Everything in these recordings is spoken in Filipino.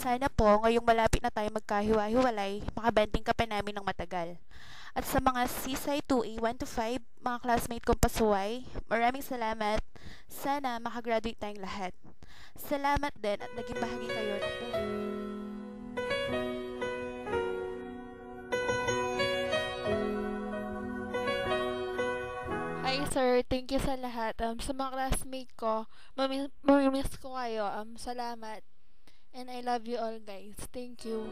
Sana po, ngayong malapit na tayo magkahiwa-hiwalay, makabanding ka pa namin ng matagal. At sa mga CSI 2A 1 to 5, mga classmate kong pasuway, maraming salamat. Sana makagraduate tayong lahat. Salamat din at naging bahagi kayo ng buhay. Hi sir, thank you sa lahat. Sa mga classmate ko, mamimiss ko kayo. Salamat. And I love you all guys. Thank you.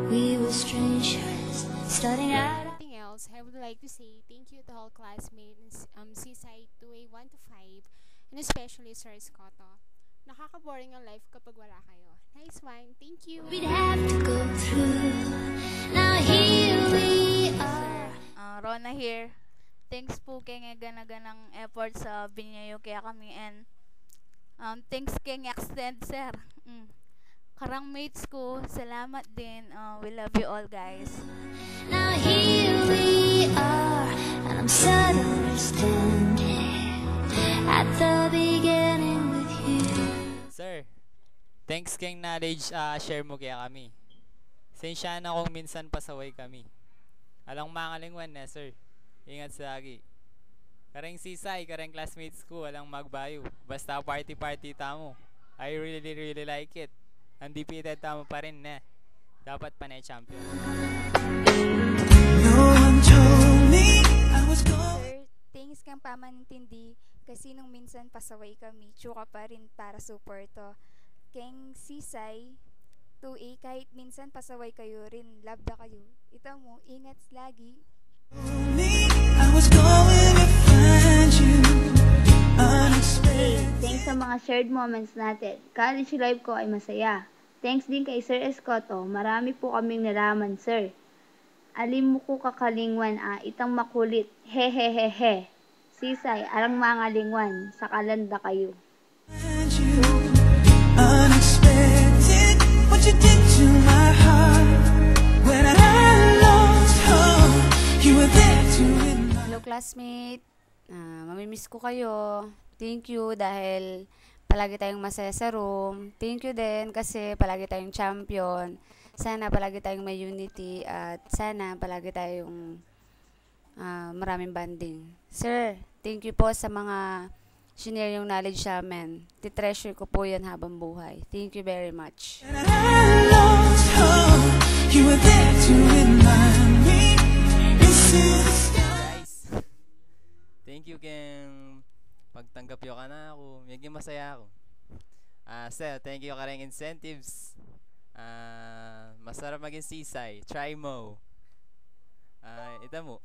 We were strangers, starting out. Anything else, I would like to say thank you to all classmates, CSI 2A 1 to 5, and especially Sir Scotto. Nakaka-boring ang life kapag wala kayo. Nice one. Thank you. We'd have to go through. Now here we are. Rona here. Thanks po kay nga ganaganang effort sa binyayo kaya kami and thanks kay extend sir. Karang mates ko, salamat din. We love you all guys. Now here we are, and I'm suddenly standing at the beginning with you. Sir, thanks kay knowledge share mo kaya kami. Sensya na kung minsan pasaway kami. Alang mga lingwan na sir. Ingat sa lagi. Karang sisay, karang classmates ko, walang magbayo. Basta party-party tamo. I really like it. Undefeated tamo pa rin na. Dapat pa na champion. Sir, thanks kang pamanintindi kasi nung minsan pasaway kami, tsuka pa rin para suporto. Keng sisay, 2A kahit minsan pasaway kayo rin, love na kayo. Ito mo, ingat lagi. Thanks sa mga shared moments natin. College life ko ay masaya. Thanks din kay Sir Escoto. Marami po kaming nalaman, sir. Alim mo ko kakalingwan itang makulit. Hehehehe. Sisay, arang mga lingwan. Sa kalanda kayo. Unexpected, what you did to my heart. When I lost hope, you were there to win my... Hello classmate, mamimiss ko kayo. Thank you dahil palagi tayong masaya sa room. Thank you din kasi palagi tayong champion. Sana palagi tayong may unity at sana palagi tayong maraming banding. Sir, thank you po sa mga share yung knowledge sa amin. Titreasure ko po yan habang buhay. Thank you very much. Guys, thank you keng pagtanggap yo ka na ako. Medyo masaya ako. Sir, thank you ka rin incentives. Masarap maging sisay. Try mo. Ito mo.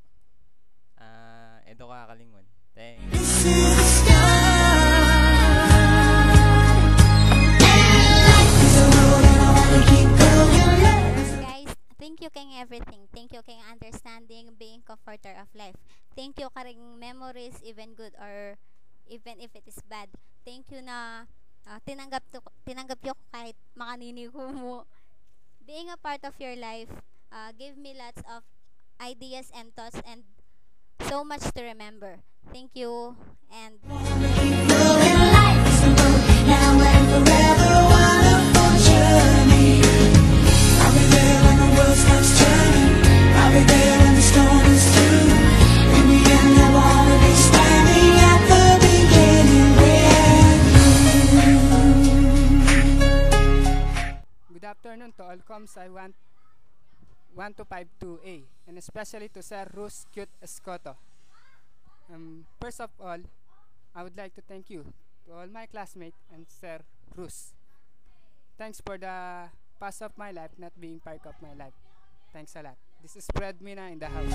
Ito ka kalingon. Thanks. Thank you kay everything. Thank you kay understanding, being comforter of life. Thank you karing memories, even good or even if it is bad. Thank you na tinanggap yo kahit makanini ko mo. Being a part of your life, give me lots of ideas and thoughts and so much to remember. Thank you and Good afternoon to all coms. I want 1 to 5 2A and especially to Sir Rus Cute Escoto. First of all, I would like to thank you to all my classmates and Sir Rus. Thanks for the past of my life not being part of my life. Thanks a lot. This is Fred Mina in the house.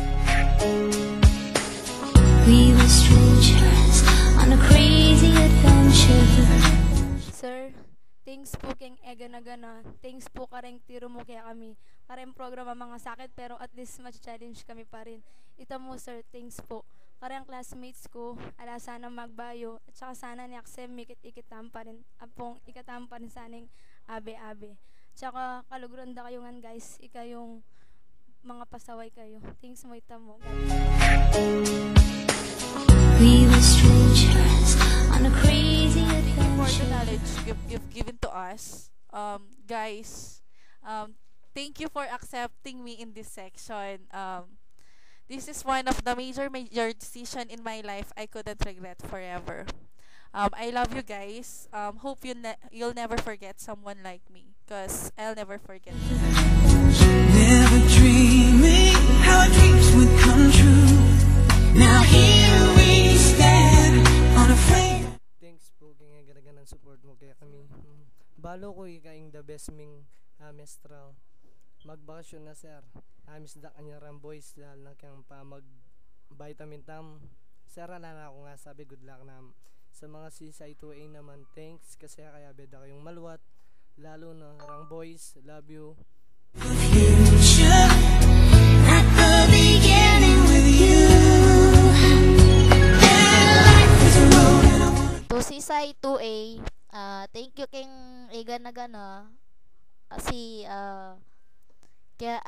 We were strangers on a crazy adventure. Sir, thanks po keng na gana. Thanks po kareng tiro mo kaya kami. Kareng programa mga sakit pero at least match-challenge kami pa rin. Ito mo sir, thanks po. Kareng classmates ko, ala sana magbayo. At saka sana ni Aksem ikit-ikitam pa rin. Apong ikatam pa rin saning abe-abe. Tsaka kalugron da kayo ngan guys. Ika yung mga pasaway kayo. Thanks mo ito mo. We were strangers on a crazy adventure. For the knowledge you've given to us. Guys, thank you for accepting me in this section. This is one of the major decision in my life I couldn't regret forever. I love you guys. Hope you'll never forget someone like me, cause I'll never forget you. Never dreaming how our dreams would come true. Now here we stand, unafraid. Thanks po kaya ganagan ng support mo kaya kami. Balo ko ikaing the best ming mestral. Magbakasyon na sir. Amis da kanya ram boys dahil na kang pa mag vitamin tam. Sir na ako nga sabi good luck na sa mga CSI 2A naman. Thanks kasi kaya beda kayong maluwat. Lalo na rang boys. Love you. At the beginning with you. To CSI 2A, thank you king Egan na gana. Kasi kaya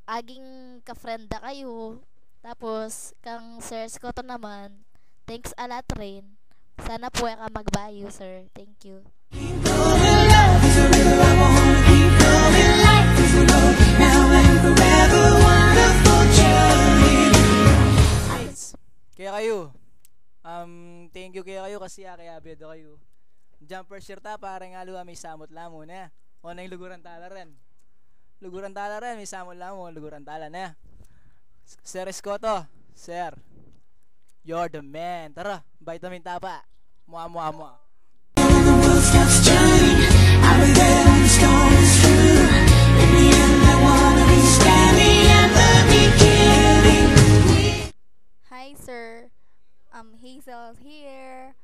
aging ka-friend kayo. Tapos kang Sir Scotto naman, thanks a lot rin. Sana po ka magbayo, sir. Thank you. Kaya kayo, thank you kaya kayo kasi kaya bedo kayo. Jumper shirt parang aluwa may samot lamo na. O na yung luguran talaran. Luguran talaran, may samot lamo, luguran tala na. Sir Scotto, sir, you're the man. Tara, vitamin tapa. Mua. Hi sir, Hazel here.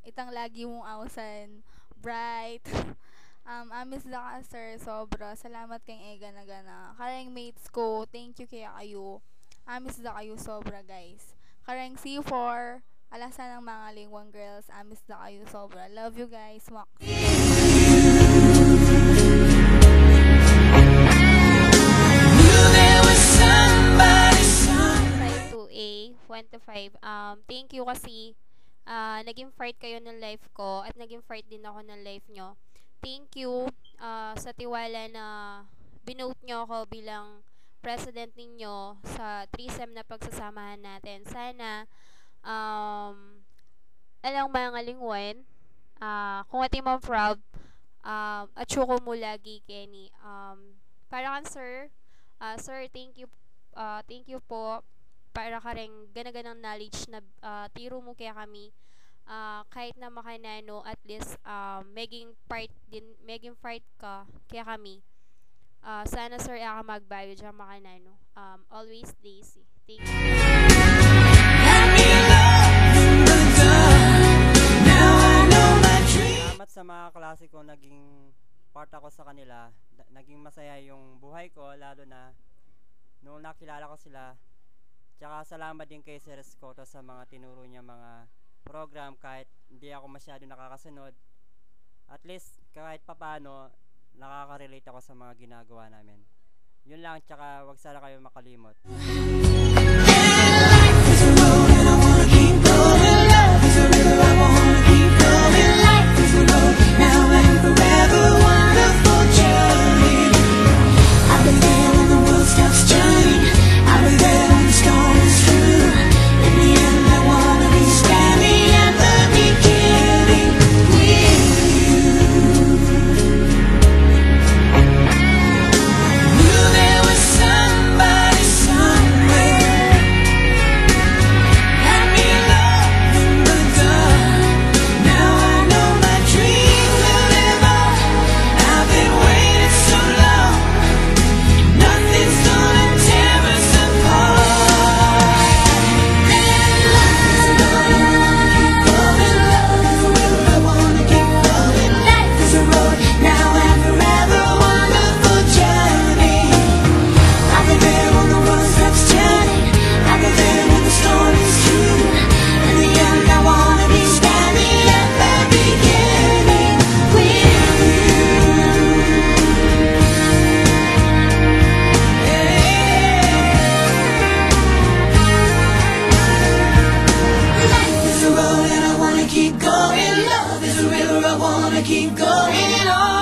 Itang lagi mong ausan, bright. Amis da ka sir, sobra. Salamat kang Ega na gana. Karang mates ko, thank you kaya kayo. Amis da kayo sobra guys. Karang C4, alasan ng mga lingwang girls, amis da kayo sobra. Love you guys, Mak. Side 2A, 1 to 5. Thank you kasi naging part kayo ng life ko at naging part din ako ng life nyo. Thank you sa tiwala na binote nyo ako bilang president ninyo sa 3SEM na pagsasamahan natin. Sana alang mga lingwan, kung ati mo proud, at syuko mo lagi, Kenny. Para kan sir, sir, thank you po. Para ka rin ganaganang knowledge na tiro mo kaya kami. Kahit na makanano, at least maging part ka kaya kami. Sana sir ako magbayo dyan makanano. Always Daisy. Thank you. Salamat sa mga klase ko, naging part ako sa kanila. Naging masaya yung buhay ko, lalo na noong nakilala ko sila. Tsaka salamat din kay Sir Scotto sa mga tinuro niya mga program kahit hindi ako masyado nakakasunod. At least kahit papano nakaka-relate ako sa mga ginagawa namin. Yun lang, tsaka wag sana kayo makalimot. Somebody somewhere keep going on.